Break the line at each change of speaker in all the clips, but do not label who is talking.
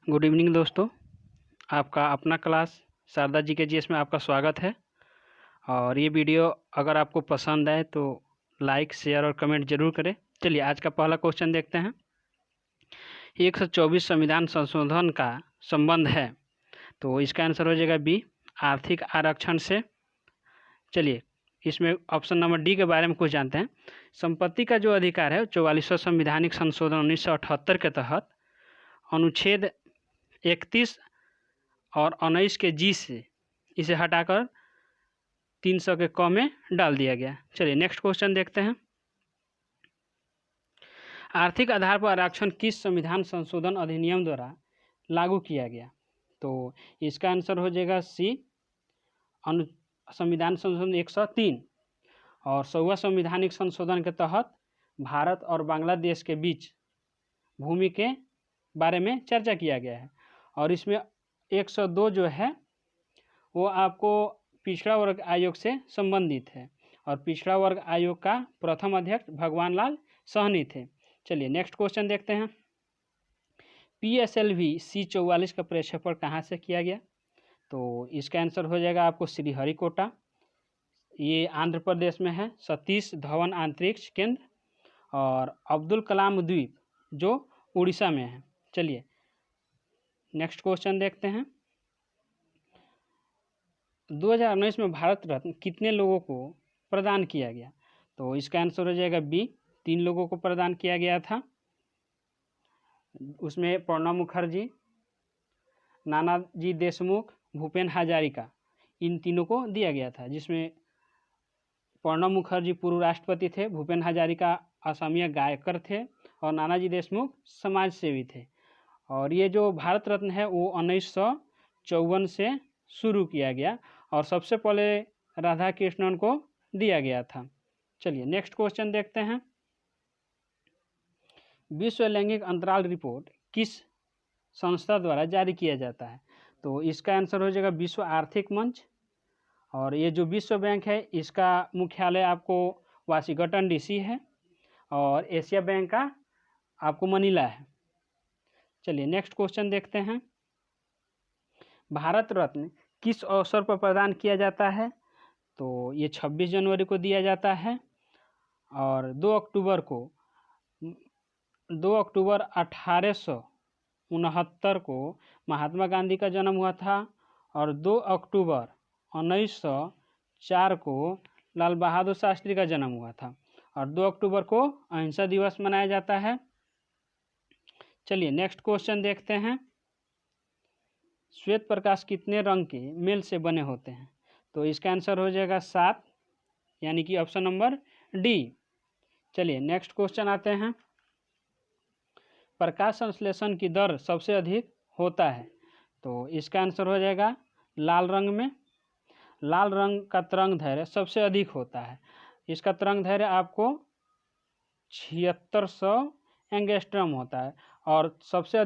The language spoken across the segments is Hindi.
गुड इवनिंग दोस्तों। आपका अपना क्लास शारदा GK GS में आपका स्वागत है। और ये वीडियो अगर आपको पसंद आए तो लाइक, शेयर और कमेंट जरूर करें। चलिए आज का पहला क्वेश्चन देखते हैं। 124 संविधान संशोधन का संबंध है, तो इसका आंसर हो जाएगा बी, आर्थिक आरक्षण से। चलिए इसमें ऑप्शन नंबर डी के बारे में कुछ जानते हैं। संपत्ति का जो अधिकार है 44वां संविधानिक संशोधन 1978 के तहत अनुच्छेद 31 और 19 के जी से इसे हटाकर 300 के क में डाल दिया गया। चलिए नेक्स्ट क्वेश्चन देखते हैं। आर्थिक आधार पर आरक्षण किस संविधान संशोधन अधिनियम द्वारा लागू किया गया? तो इसका आंसर हो जाएगा सी, संविधान संशोधन 103। और 100वां संविधानिक संशोधन के तहत भारत और बांग्लादेश के बीच भूमि के बारे में चर्चा किया गया है। और इसमें 102 जो है वो आपको पिछड़ा वर्ग आयोग से संबंधित है, और पिछड़ा वर्ग आयोग का प्रथम अध्यक्ष भगवान लाल सहनी थे। चलिए नेक्स्ट क्वेश्चन देखते हैं। PSLV C44 का प्रक्षेपण कहाँ से किया गया? तो इसका आंसर हो जाएगा आपको श्रीहरिकोटा, ये आंध्र प्रदेश में है, सतीश धवन अंतरिक्ष केंद्र, और अब्दुल कलाम द्वीप जो उड़ीसा में है। चलिए नेक्स्ट क्वेश्चन देखते हैं। 2019 में भारत रत्न कितने लोगों को प्रदान किया गया? तो इसका आंसर हो जाएगा बी, 3 लोगों को प्रदान किया गया था। उसमें प्रणब मुखर्जी, नानाजी देशमुख, भूपेन हजारिका, इन तीनों को दिया गया था, जिसमें प्रणब मुखर्जी पूर्व राष्ट्रपति थे, भूपेन हजारिका असमिया गायकर थे, और नानाजी देशमुख समाज सेवी थे। और ये जो भारत रत्न है वो 1954 से शुरू किया गया, और सबसे पहले राधा कृष्णन को दिया गया था। चलिए नेक्स्ट क्वेश्चन देखते हैं। विश्व लैंगिक अंतराल रिपोर्ट किस संस्था द्वारा जारी किया जाता है? तो इसका आंसर हो जाएगा विश्व आर्थिक मंच। और ये जो विश्व बैंक है इसका मुख्यालय आपको वाशिंगटन DC है, और एशिया बैंक का आपको मनीला है। चलिए नेक्स्ट क्वेश्चन देखते हैं। भारत रत्न किस अवसर पर प्रदान किया जाता है? तो ये 26 जनवरी को दिया जाता है, और 2 अक्टूबर 1869 को महात्मा गांधी का जन्म हुआ था, और 2 अक्टूबर 1904 को लाल बहादुर शास्त्री का जन्म हुआ था, और 2 अक्टूबर को अहिंसा दिवस मनाया जाता है। चलिए नेक्स्ट क्वेश्चन देखते हैं। श्वेत प्रकाश कितने रंग के मेल से बने होते हैं? तो इसका आंसर हो जाएगा 7, यानी कि ऑप्शन नंबर डी। चलिए नेक्स्ट क्वेश्चन आते हैं। प्रकाश संश्लेषण की दर सबसे अधिक होता है? तो इसका आंसर हो जाएगा लाल रंग में। लाल रंग का तरंग दैर्घ्य सबसे अधिक होता है, इसका तरंग दैर्घ्य आपको 7600 एंगस्ट्रॉम होता है। और सबसे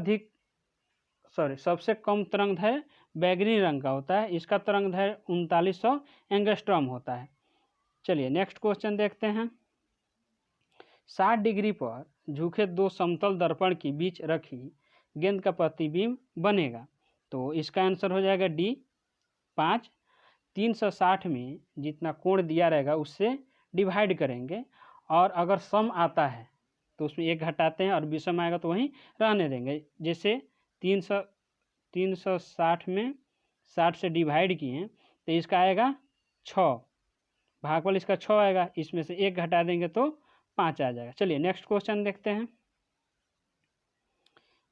कम तरंग दैर्घ्य बैगनी रंग का होता है, इसका तरंग दैर्घ्य 3900 एंगस्ट्रॉम होता है। चलिए नेक्स्ट क्वेश्चन देखते हैं। 60 डिग्री पर झुके 2 समतल दर्पण के बीच रखी गेंद का प्रतिबिंब बनेगा? तो इसका आंसर हो जाएगा डी, 5। 360 में जितना कोण दिया रहेगा उससे डिवाइड करेंगे, और अगर सम आता है तो उसमें 1 घटाते हैं, और विषम आएगा तो वहीं रहने देंगे। जैसे 360 में 60 से डिवाइड किए तो इसका आएगा 6, भागफल इसका 6 आएगा, इसमें से 1 घटा देंगे तो 5 आ जाएगा। चलिए नेक्स्ट क्वेश्चन देखते हैं।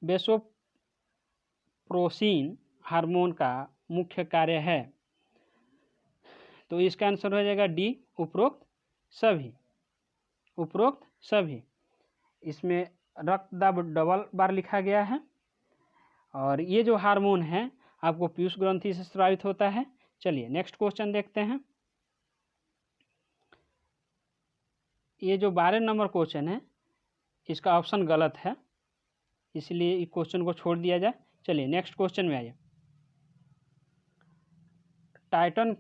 वेसोप्रोसिन हार्मोन का मुख्य कार्य है? तो इसका आंसर हो जाएगा डी, उपरोक्त सभी। इसमें रक्त दाब डबल बार लिखा गया है। और ये जो हार्मोन है आपको पीयूष ग्रंथि से स्रावित होता है। चलिए नेक्स्ट क्वेश्चन देखते हैं। ये जो 12 नंबर क्वेश्चन है इसका ऑप्शन गलत है, इसलिए इस क्वेश्चन को छोड़ दिया जाए। चलिए नेक्स्ट क्वेश्चन में आइए। टाइटन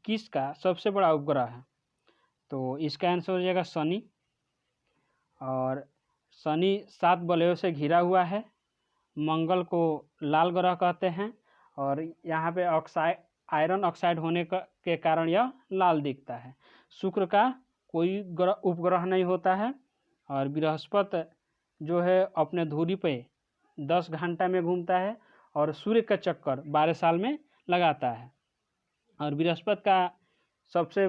किस का सबसे बड़ा उपग्रह है? तो इसका आंसर हो जाएगा शनि। और शनि 7 वलयों से घिरा हुआ है, मंगल को लाल ग्रह कहते हैं और यहाँ पे आयरन ऑक्साइड होने के कारण यह लाल दिखता है। शुक्र का कोई उपग्रह नहीं होता है और बृहस्पति जो है अपने धुरी पे 10 घंटा में घूमता है और सूर्य का चक्कर 12 साल में लगाता है। और बृहस्पति का सबसे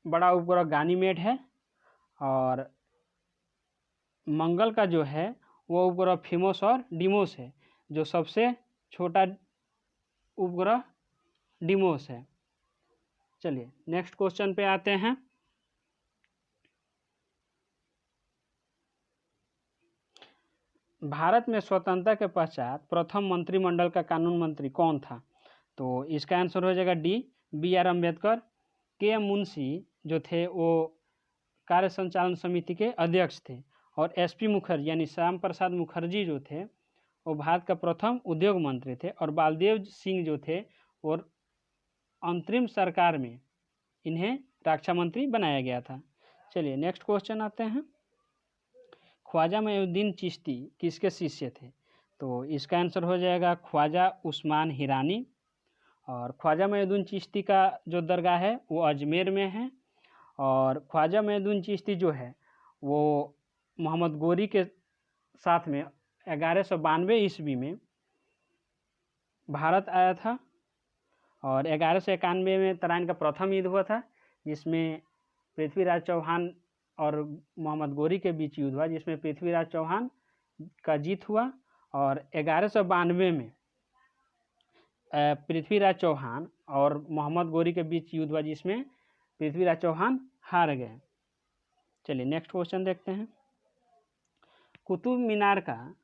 बड़ा उपग्रह गानीमेड है और मंगल का जो है वो उपग्रह फिमोस और डिमोस है। जो सबसे छोटा उपग्रह डिमोस है। चलिए नेक्स्ट क्वेश्चन पे आते हैं। भारत में स्वतंत्रता के पश्चात प्रथम मंत्रिमंडल का कानून मंत्री कौन था? तो इसका आंसर हो जाएगा डी, BR अम्बेडकर। के मुंशी जो थे वो कार्य संचालन समिति के अध्यक्ष थे और SP मुखर्जी यानी श्याम प्रसाद मुखर्जी जो थे वो भारत का प्रथम उद्योग मंत्री थे और बालदेव सिंह जो थे और अंतरिम सरकार में इन्हें रक्षा मंत्री बनाया गया था। चलिए नेक्स्ट क्वेश्चन आते हैं। ख्वाजा मोइनुद्दीन चिश्ती किसके शिष्य थे? तो इसका आंसर हो जाएगा ख्वाजा उस्मान हिरानी। और ख्वाजा मोइनुद्दीन चिश्ती का जो दरगाह है वो अजमेर में है और ख्वाजा मोइनुद्दीन चिश्ती जो है वो मोहम्मद गोरी के साथ में 1192 ईस्वी में भारत आया था और 1191 में तराइन का प्रथम युद्ध हुआ था जिसमें पृथ्वीराज चौहान और मोहम्मद गोरी के बीच युद्ध हुआ जिसमें पृथ्वीराज चौहान का जीत हुआ और 1192 में पृथ्वीराज चौहान और मोहम्मद गोरी के बीच युद्ध हुआ जिसमें पृथ्वीराज चौहान हार गए। चलिए नेक्स्ट क्वेश्चन देखते हैं। कुतुब मीनार का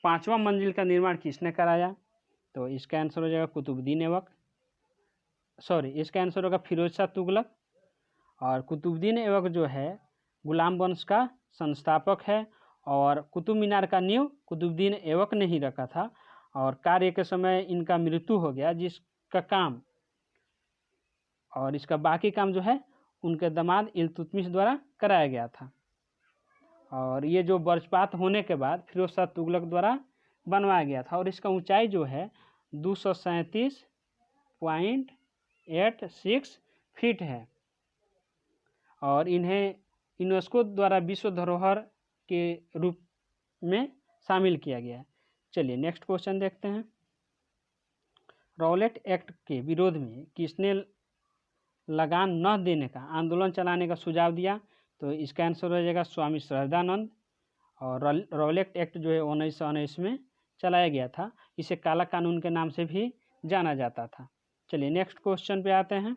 5वां मंजिल का निर्माण किसने कराया? तो इसका आंसर हो जाएगा कुतुबुद्दीन ऐबक। इसका आंसर होगा फिरोज शाह तुगलक। और कुतुबुद्दीन ऐबक जो है गुलाम वंश का संस्थापक है और कुतुब मीनार का नींव कुतुबुद्दीन ऐबक ने ही रखा था और कार्य के समय इनका मृत्यु हो गया जिसका काम और इसका बाकी काम जो है उनके दामाद इल्तुतमिश द्वारा कराया गया था। और ये जो वज्रपात होने के बाद फिरोज शाह तुगलक द्वारा बनवाया गया था और इसका ऊंचाई जो है 237.86 फीट है और इन्हें यूनेस्को द्वारा विश्व धरोहर के रूप में शामिल किया गया है। चलिए नेक्स्ट क्वेश्चन देखते हैं। रॉलेट एक्ट के विरोध में किसने लगान न देने का आंदोलन चलाने का सुझाव दिया? तो इसका आंसर हो जाएगा स्वामी श्रद्धानंद। और रॉलेट एक्ट जो है 1919 में चलाया गया था। इसे काला कानून के नाम से भी जाना जाता था। चलिए नेक्स्ट क्वेश्चन पे आते हैं।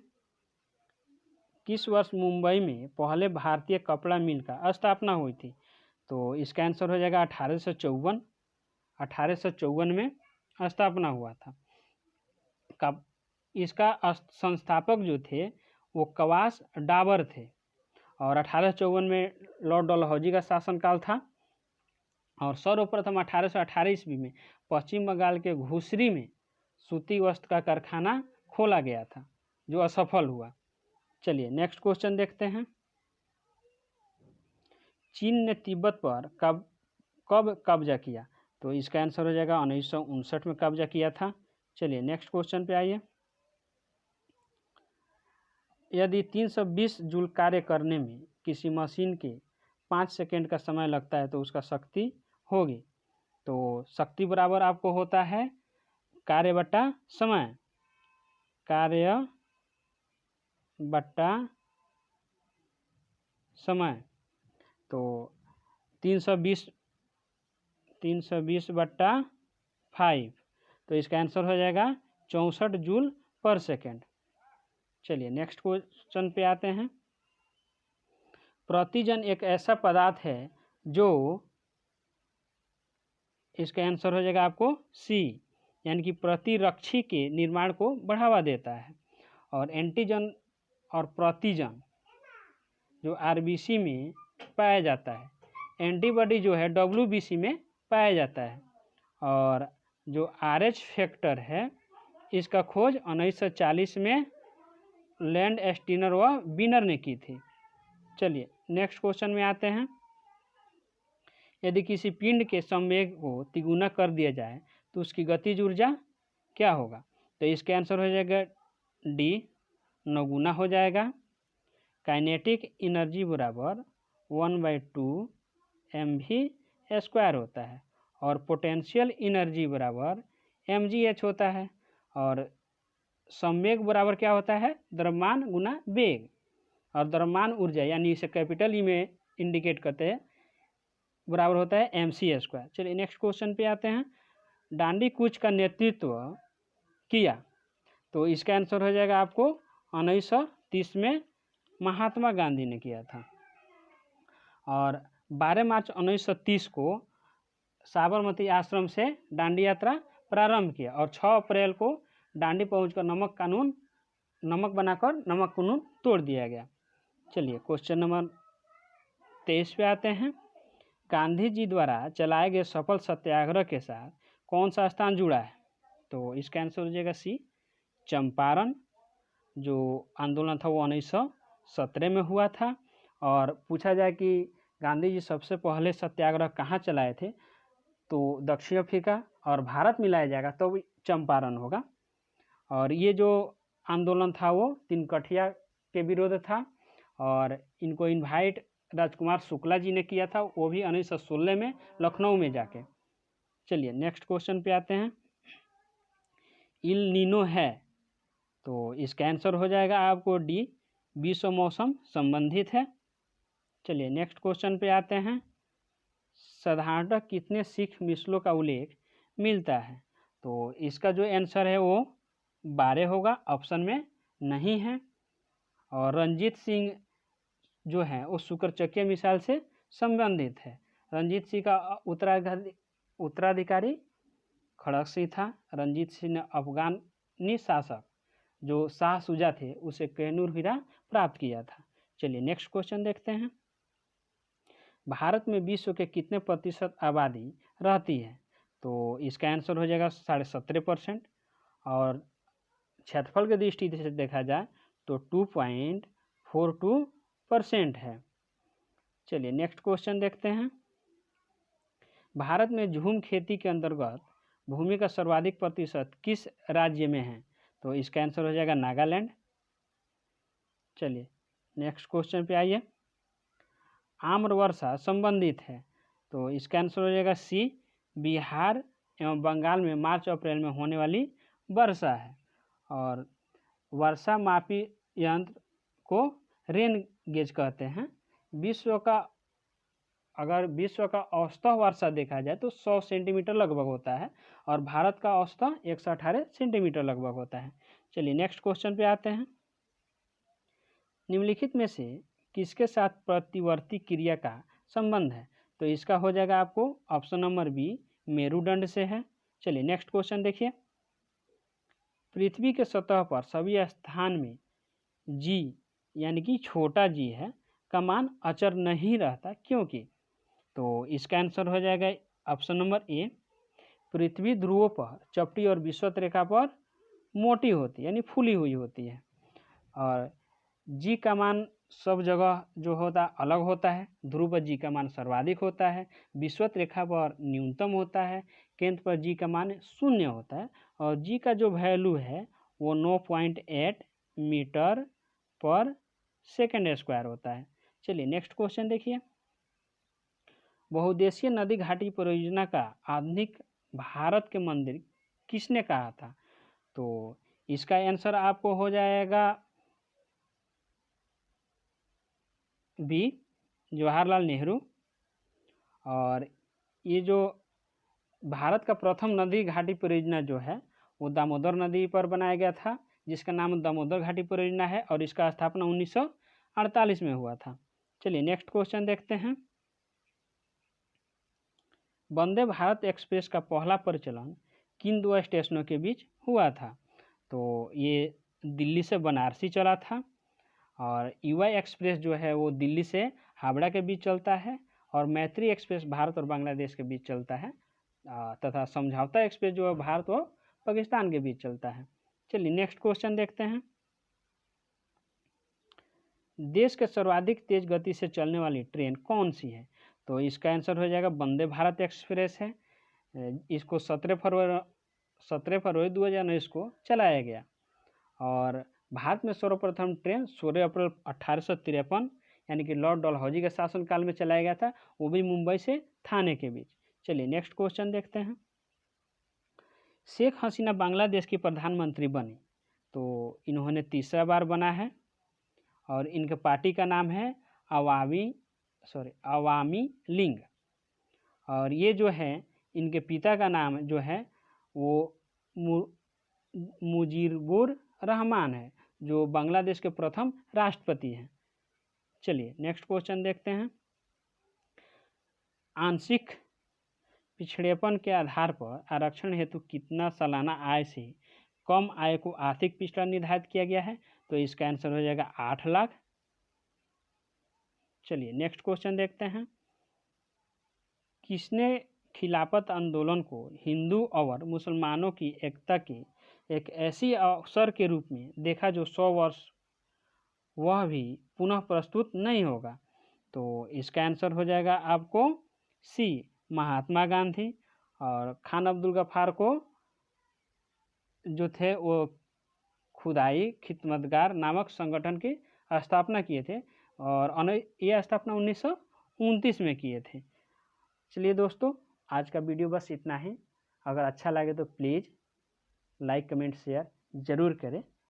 किस वर्ष मुंबई में पहले भारतीय कपड़ा मिल का स्थापना हुई थी? तो इसका आंसर हो जाएगा 1854। 1854 में स्थापना हुआ था। इसका संस्थापक जो थे वो कवास डाबर थे और 1854 में लॉर्ड डलहौजी का शासनकाल था और सर्वप्रथम 1818 ईस्वी में पश्चिम बंगाल के घुसरी में सूती वस्त्र का कारखाना खोला गया था जो असफल हुआ। चलिए नेक्स्ट क्वेश्चन देखते हैं। चीन ने तिब्बत पर कब कब्जा किया? तो इसका आंसर हो जाएगा 1959 में कब्जा किया था। चलिए नेक्स्ट क्वेश्चन पे आइए। यदि 320 जूल कार्य करने में किसी मशीन के 5 सेकेंड का समय लगता है तो उसका शक्ति होगी। तो शक्ति बराबर आपको होता है कार्य बट्टा समय। कार्य बट्टा समय। तो 320 बट्टा 5 तो इसका आंसर हो जाएगा 64 जूल पर सेकेंड। चलिए नेक्स्ट क्वेश्चन पे आते हैं। प्रतिजन एक ऐसा पदार्थ है जो, इसका आंसर हो जाएगा आपको सी, यानी कि प्रतिरक्षी के निर्माण को बढ़ावा देता है। और एंटीजन और प्रतिजन जो RBC में पाया जाता है, एंटीबॉडी जो है WBC में पाया जाता है। और जो RH फैक्टर है इसका खोज 1940 में लैंड एस्टीनर व बीनर ने की थी। चलिए नेक्स्ट क्वेश्चन में आते हैं। यदि किसी पिंड के संवेग को तिगुना कर दिया जाए तो उसकी गतिज ऊर्जा क्या होगा? तो इसका आंसर हो जाएगा डी, 9 गुना हो जाएगा। काइनेटिक एनर्जी बराबर 1/2 mv² होता है और पोटेंशियल एनर्जी बराबर mgh होता है। और संवेग बराबर क्या होता है? द्रव्यमान गुना वेग, और द्रव्यमान ऊर्जा यानी इसे कैपिटल ई में इंडिकेट करते हैं बराबर होता है mc²। चलिए नेक्स्ट क्वेश्चन पे आते हैं। डांडी कूच का नेतृत्व किया, तो इसका आंसर हो जाएगा आपको 1930 में महात्मा गांधी ने किया था। और 12 मार्च 1930 को साबरमती आश्रम से डांडी यात्रा प्रारंभ किया और 6 अप्रैल को डांडी पहुंचकर नमक बनाकर नमक कानून तोड़ दिया गया। चलिए क्वेश्चन नंबर 23 पे आते हैं। गांधी जी द्वारा चलाए गए सफल सत्याग्रह के साथ कौन सा स्थान जुड़ा है? तो इसका आंसर हो जाएगा सी, चंपारण। जो आंदोलन था वो 1917 में हुआ था। और पूछा जाए कि गांधी जी सबसे पहले सत्याग्रह कहाँ चलाए थे, तो दक्षिण अफ्रीका और भारत मिलाया जाएगा तो चंपारण होगा। और ये जो आंदोलन था वो तिनकठिया के विरोध था और इनको इनवाइट राजकुमार शुक्ला जी ने किया था, वो भी 1916 में लखनऊ में जाके। चलिए नेक्स्ट क्वेश्चन पे आते हैं। इल नीनो है, तो इसका आंसर हो जाएगा आपको डी, विश्व मौसम संबंधित है। चलिए नेक्स्ट क्वेश्चन पे आते हैं। साधारणतः कितने सिख मिसलों का उल्लेख मिलता है? तो इसका जो आंसर है वो 12 होगा, ऑप्शन में नहीं है। और रंजीत सिंह जो है वो शुक्रचक्रीय मिसाल से संबंधित है। रंजीत सिंह का उत्तराधिकारी खड़क सिंह था। रंजीत सिंह ने अफगानी शासक जो शाह शुजा थे उसे कोहिनूर हीरा प्राप्त किया था। चलिए नेक्स्ट क्वेश्चन देखते हैं। भारत में विश्व के कितने प्रतिशत आबादी रहती है? तो इसका आंसर हो जाएगा 17.5%। और क्षेत्रफल की दृष्टि से देखा जाए तो 2.42% है। चलिए नेक्स्ट क्वेश्चन देखते हैं। भारत में झूम खेती के अंतर्गत भूमि का सर्वाधिक प्रतिशत किस राज्य में है? तो इसका आंसर हो जाएगा नागालैंड। चलिए नेक्स्ट क्वेश्चन पे आइए। आम्र वर्षा संबंधित है, तो इसका आंसर हो जाएगा सी, बिहार एवं बंगाल में मार्च अप्रैल में होने वाली वर्षा है। और वर्षा मापी यंत्र को रेन गेज कहते हैं। अगर विश्व का औसत वर्षा देखा जाए तो 100 सेंटीमीटर लगभग होता है और भारत का औसत 118 सेंटीमीटर लगभग होता है। चलिए नेक्स्ट क्वेश्चन पे आते हैं। निम्नलिखित में से किसके साथ प्रतिवर्ती क्रिया का संबंध है? तो इसका हो जाएगा आपको ऑप्शन नंबर बी, मेरुदंड से है। चलिए नेक्स्ट क्वेश्चन देखिए। पृथ्वी के सतह पर सभी स्थान में जी यानी कि छोटा जी है का मान अचर नहीं रहता, क्योंकि? तो इसका आंसर हो जाएगा ऑप्शन नंबर ए, पृथ्वी ध्रुवों पर चपटी और विषुवत रेखा पर मोटी होती है यानी फूली हुई होती है। और जी का मान सब जगह जो होता अलग होता है। ध्रुव पर जी का मान सर्वाधिक होता है, विषुवत रेखा पर न्यूनतम होता है, केंद्र पर जी का मान 0 होता है और जी का जो वैल्यू है वो 9.8 मीटर पर सेकेंड स्क्वायर होता है। चलिए नेक्स्ट क्वेश्चन देखिए। बहुउद्देशीय नदी घाटी परियोजना का आधुनिक भारत के मंदिर किसने कहा था? तो इसका आंसर आपको हो जाएगा बी, जवाहरलाल नेहरू। और ये जो भारत का प्रथम नदी घाटी परियोजना जो है वो दामोदर नदी पर बनाया गया था, जिसका नाम दामोदर घाटी परियोजना है और इसका स्थापना 1948 में हुआ था। चलिए नेक्स्ट क्वेश्चन देखते हैं। वंदे भारत एक्सप्रेस का पहला परिचालन किन 2 स्टेशनों के बीच हुआ था? तो ये दिल्ली से बनारसी चला था। और युवा एक्सप्रेस जो है वो दिल्ली से हावड़ा के बीच चलता है और मैत्री एक्सप्रेस भारत और बांग्लादेश के बीच चलता है तथा समझौता एक्सप्रेस जो है भारत और पाकिस्तान के बीच चलता है। चलिए नेक्स्ट क्वेश्चन देखते हैं। देश के सर्वाधिक तेज गति से चलने वाली ट्रेन कौन सी है? तो इसका आंसर हो जाएगा वंदे भारत एक्सप्रेस है। इसको 17 फरवरी 2019 को चलाया गया। और भारत में सर्वप्रथम ट्रेन 16 अप्रैल 1853 यानी कि लॉर्ड डलहौजी के शासनकाल में चलाया गया था, वो भी मुंबई से थाने के बीच। चलिए नेक्स्ट क्वेश्चन देखते हैं। शेख हसीना बांग्लादेश की प्रधानमंत्री बनी, तो इन्होंने तीसरा बार बना है और इनके पार्टी का नाम है अवामी लीग। और ये जो है इनके पिता का नाम जो है वो मुजीबुर रहमान है, जो बांग्लादेश के प्रथम राष्ट्रपति हैं। चलिए नेक्स्ट क्वेश्चन देखते हैं। आंशिक पिछड़ेपन के आधार पर आरक्षण हेतु कितना सालाना आय से कम आय को आर्थिक पिछड़ा निर्धारित किया गया है? तो इसका आंसर हो जाएगा 8 लाख। चलिए नेक्स्ट क्वेश्चन देखते हैं। किसने खिलाफत आंदोलन को हिंदू और मुसलमानों की एकता की एक ऐसी अवसर के रूप में देखा जो 100 वर्ष वह भी पुनः प्रस्तुत नहीं होगा? तो इसका आंसर हो जाएगा आपको सी, महात्मा गांधी। और खान अब्दुल गफ्फार को जो थे वो खुदाई खिदमतगार नामक संगठन की स्थापना किए थे और ये स्थापना 1929 में किए थे। चलिए दोस्तों, आज का वीडियो बस इतना ही। अगर अच्छा लगे तो प्लीज़ लाइक कमेंट शेयर ज़रूर करें।